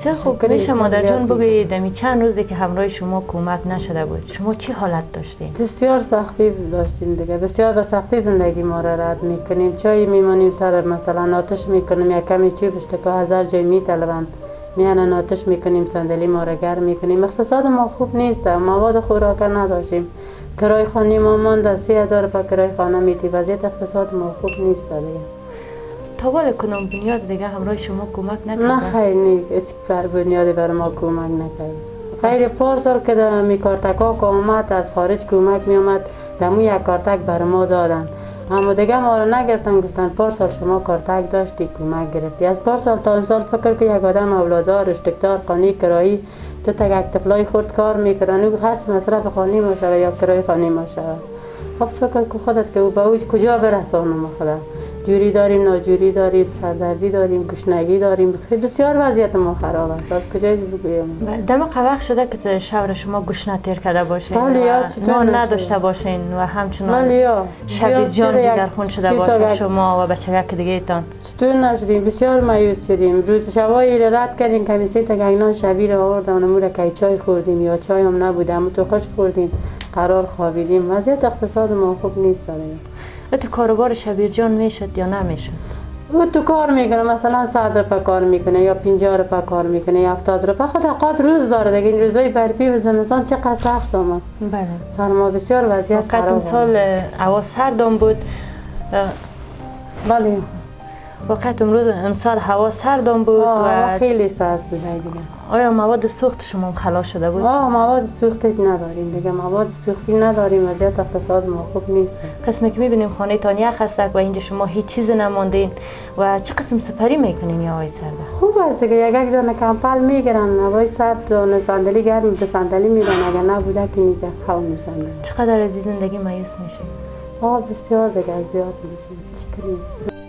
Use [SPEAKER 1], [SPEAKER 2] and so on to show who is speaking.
[SPEAKER 1] بسیار خوب. میشه مادر جان بگویید دمی چند روزی که همراه شما کمک نشده بود شما چی حالت داشتین؟
[SPEAKER 2] بسیار سختی داشتیم دیگه، بسیار به سختی زندگی ما را رد میکنیم. چای میمانیم سر مثلا آتش میکنیم، یک کمی چوب اشتکا هزار جای میطلبن، میانن آتش میکنیم، صندلی ما را گرم میکنیم. اقتصاد ما خوب نیست، مواد خوراک نداشتیم، کرای خانه ما مانده 3000 روپیه کرای خانه میدی. وضعیت اقتصاد ما خوب نیست دیگه.
[SPEAKER 1] تا ولی کنم بنیاد دیگه همراه شما کمک نکرده؟
[SPEAKER 2] نه خیر نیست، هیچ بنیادی بر ما کمک نکرد. خیر پارسال که می کارتک ها که آمد از خارج کمک می آمد دمو یک کارتک بر ما دادن، اما دیگه ما را نگرفتن. گفتن پارسال شما کارتک داشتی کمک گرفتی. از پارسال تا امسال فکر که یک آدم اولادار اشتکدار خانه کرایی تو تا یک طفلای خورد کار میکنن و هرچ مصرف خانه ما شود یا کرای خانه ما شود. فکر که خودت که به اوج کجا برسانم خدا. جوری داریم، ناجوری داریم، سردردی داریم، گشنگی داریم، بسیار وضعیت ما خراب است. از کجایش بگویم؟
[SPEAKER 1] دم وقت شده که شب شما گشنه تیر کرده باشین
[SPEAKER 2] و
[SPEAKER 1] نان نداشته باشین و همچنان شبیر جان جگرخون شده باشه شما و بچگک دیگه ایتان؟
[SPEAKER 2] چطور نشدیم؟ بسیار مایوس شدیم. روز شبایی رد کردیم که سه تا گنگنان شبیر آوردن و که چای خوردیم یا چای هم نبوده اما تو خوش خوردیم قرار خوابیدیم. وضعیت اقتصاد ما خوب نیست داریم.
[SPEAKER 1] تو کاروبار شبیر جان میشد یا نمیشد؟
[SPEAKER 2] او تو کار میکنه، مثلا 100 روپیه کار میکنه یا 50 روپیه کار میکنه یا 70 روپیه. خود اوقات روز داره دیگه. این روزای برفی و زمستان چقدر سخت آمد.
[SPEAKER 1] بله
[SPEAKER 2] سرما بسیار وضعیت خراب.
[SPEAKER 1] وقت امسال هوا سردم بود.
[SPEAKER 2] بله
[SPEAKER 1] وقت امسال هوا سردم بود و
[SPEAKER 2] خیلی سرد بود دیگه.
[SPEAKER 1] آیا مواد سوخت شما خلاص شده بود؟
[SPEAKER 2] مواد سوختی نداریم دیگه، مواد سوختی نداریم. وضعیت اقتصاد ما خوب نیست.
[SPEAKER 1] قسمی که میبینیم خانه تان یخ هستک و اینجا شما هیچ چیز نماندین و چه قسم سپری میکنین یا آقای سرده؟
[SPEAKER 2] خوب است دیگه، یک دانه کمپل میگیرن هوای سرد دانه صندلی گرم به صندلی میرن، اگر نبوده که اینجا خواب میشن.
[SPEAKER 1] چقدر از زندگی مایوس میشین؟
[SPEAKER 2] بسیار دیگه زیاد میشین. چی کنیم؟